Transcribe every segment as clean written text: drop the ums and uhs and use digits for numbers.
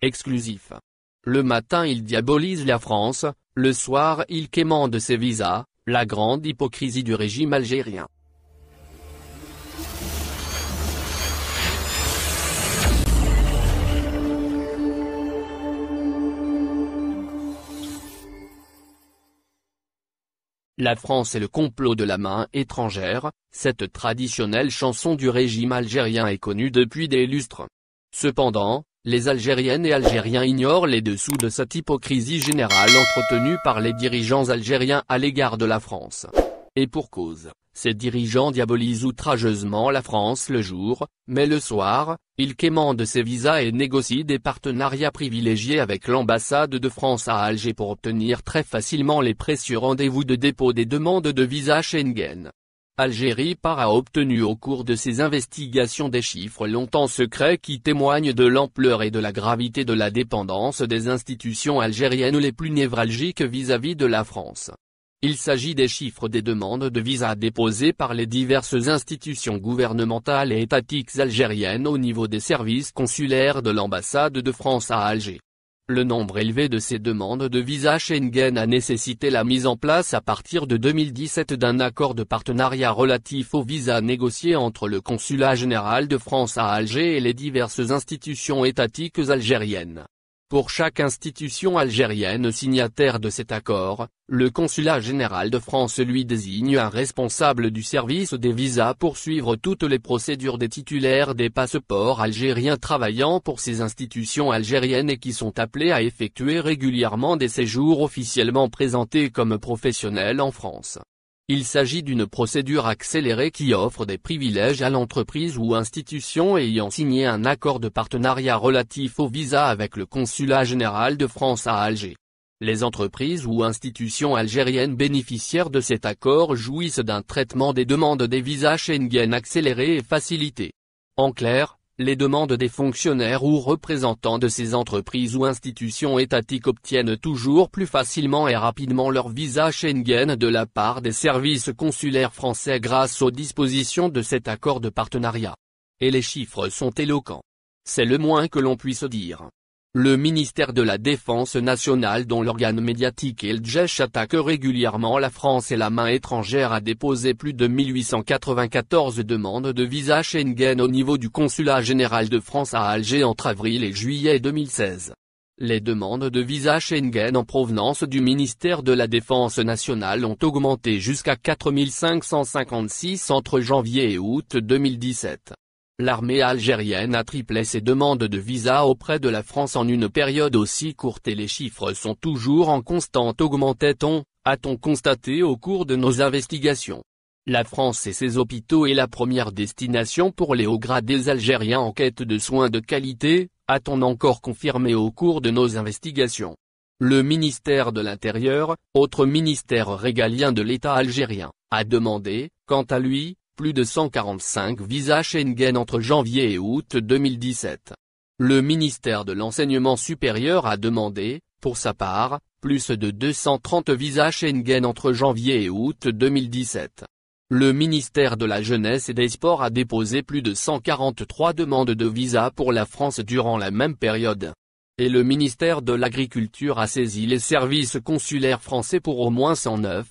Exclusif. Le matin il diabolise la France, le soir il quémande ses visas, la grande hypocrisie du régime algérien. La France et le complot de la main étrangère, cette traditionnelle chanson du régime algérien est connue depuis des lustres. Cependant, les Algériennes et Algériens ignorent les dessous de cette hypocrisie générale entretenue par les dirigeants algériens à l'égard de la France. Et pour cause, ces dirigeants diabolisent outrageusement la France le jour, mais le soir, ils quémandent ses visas et négocient des partenariats privilégiés avec l'ambassade de France à Alger pour obtenir très facilement les précieux rendez-vous de dépôt des demandes de visa Schengen. Algérie a obtenu au cours de ses investigations des chiffres longtemps secrets qui témoignent de l'ampleur et de la gravité de la dépendance des institutions algériennes les plus névralgiques vis-à-vis de la France. Il s'agit des chiffres des demandes de visa déposées par les diverses institutions gouvernementales et étatiques algériennes au niveau des services consulaires de l'ambassade de France à Alger. Le nombre élevé de ces demandes de visa Schengen a nécessité la mise en place à partir de 2017 d'un accord de partenariat relatif aux visas négociés entre le Consulat général de France à Alger et les diverses institutions étatiques algériennes. Pour chaque institution algérienne signataire de cet accord, le Consulat général de France lui désigne un responsable du service des visas pour suivre toutes les procédures des titulaires des passeports algériens travaillant pour ces institutions algériennes et qui sont appelés à effectuer régulièrement des séjours officiellement présentés comme professionnels en France. Il s'agit d'une procédure accélérée qui offre des privilèges à l'entreprise ou institution ayant signé un accord de partenariat relatif au visa avec le Consulat général de France à Alger. Les entreprises ou institutions algériennes bénéficiaires de cet accord jouissent d'un traitement des demandes des visas Schengen accéléré et facilité. En clair, les demandes des fonctionnaires ou représentants de ces entreprises ou institutions étatiques obtiennent toujours plus facilement et rapidement leur visa Schengen de la part des services consulaires français grâce aux dispositions de cet accord de partenariat. Et les chiffres sont éloquents. C'est le moins que l'on puisse dire. Le ministère de la Défense nationale dont l'organe médiatique est le Djesh attaque régulièrement la France et la main étrangère a déposé plus de 1894 demandes de visa Schengen au niveau du Consulat général de France à Alger entre avril et juillet 2016. Les demandes de visa Schengen en provenance du ministère de la Défense nationale ont augmenté jusqu'à 4556 entre janvier et août 2017. L'armée algérienne a triplé ses demandes de visa auprès de la France en une période aussi courte et les chiffres sont toujours en constante augmentation, a-t-on constaté au cours de nos investigations. La France et ses hôpitaux est la première destination pour les hauts gradés algériens en quête de soins de qualité, a-t-on encore confirmé au cours de nos investigations. Le ministère de l'Intérieur, autre ministère régalien de l'État algérien, a demandé, quant à lui, plus de 145 visas Schengen entre janvier et août 2017. Le ministère de l'Enseignement supérieur a demandé, pour sa part, plus de 230 visas Schengen entre janvier et août 2017. Le ministère de la Jeunesse et des Sports a déposé plus de 143 demandes de visa pour la France durant la même période. Et le ministère de l'Agriculture a saisi les services consulaires français pour au moins 109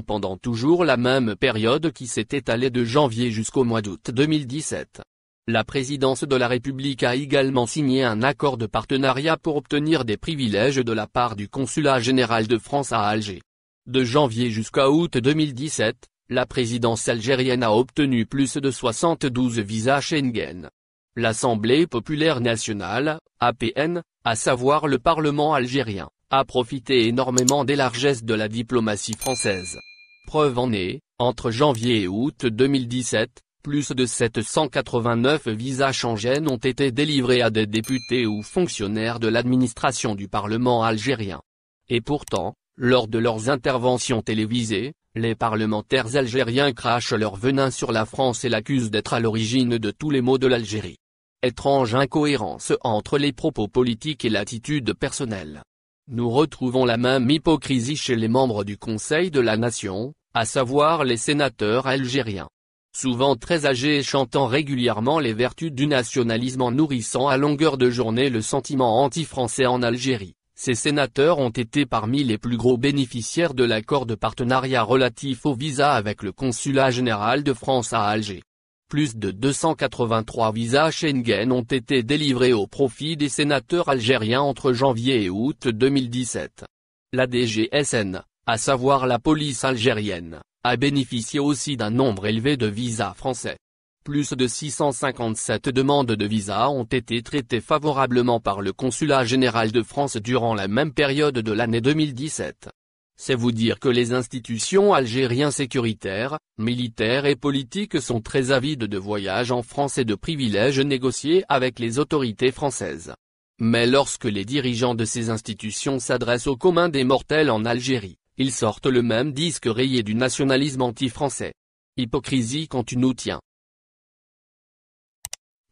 pendant toujours la même période qui s'est étalée de janvier jusqu'au mois d'août 2017. La présidence de la République a également signé un accord de partenariat pour obtenir des privilèges de la part du Consulat général de France à Alger. De janvier jusqu'à août 2017, la présidence algérienne a obtenu plus de 72 visas Schengen. L'Assemblée populaire nationale, APN, à savoir le Parlement algérien, a profité énormément des largesses de la diplomatie française. Preuve en est, entre janvier et août 2017, plus de 789 visas Schengen ont été délivrés à des députés ou fonctionnaires de l'administration du Parlement algérien. Et pourtant, lors de leurs interventions télévisées, les parlementaires algériens crachent leur venin sur la France et l'accusent d'être à l'origine de tous les maux de l'Algérie. Étrange incohérence entre les propos politiques et l'attitude personnelle. Nous retrouvons la même hypocrisie chez les membres du Conseil de la Nation, à savoir les sénateurs algériens. Souvent très âgés et chantant régulièrement les vertus du nationalisme en nourrissant à longueur de journée le sentiment anti-français en Algérie, ces sénateurs ont été parmi les plus gros bénéficiaires de l'accord de partenariat relatif au visa avec le Consulat général de France à Alger. Plus de 283 visas Schengen ont été délivrés au profit des sénateurs algériens entre janvier et août 2017. La DGSN, à savoir la police algérienne, a bénéficié aussi d'un nombre élevé de visas français. Plus de 657 demandes de visa ont été traitées favorablement par le Consulat général de France durant la même période de l'année 2017. C'est vous dire que les institutions algériennes sécuritaires, militaires et politiques sont très avides de voyages en France et de privilèges négociés avec les autorités françaises. Mais lorsque les dirigeants de ces institutions s'adressent au commun des mortels en Algérie, ils sortent le même disque rayé du nationalisme anti-français. Hypocrisie quand tu nous tiens.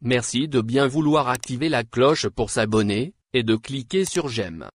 Merci de bien vouloir activer la cloche pour s'abonner, et de cliquer sur j'aime.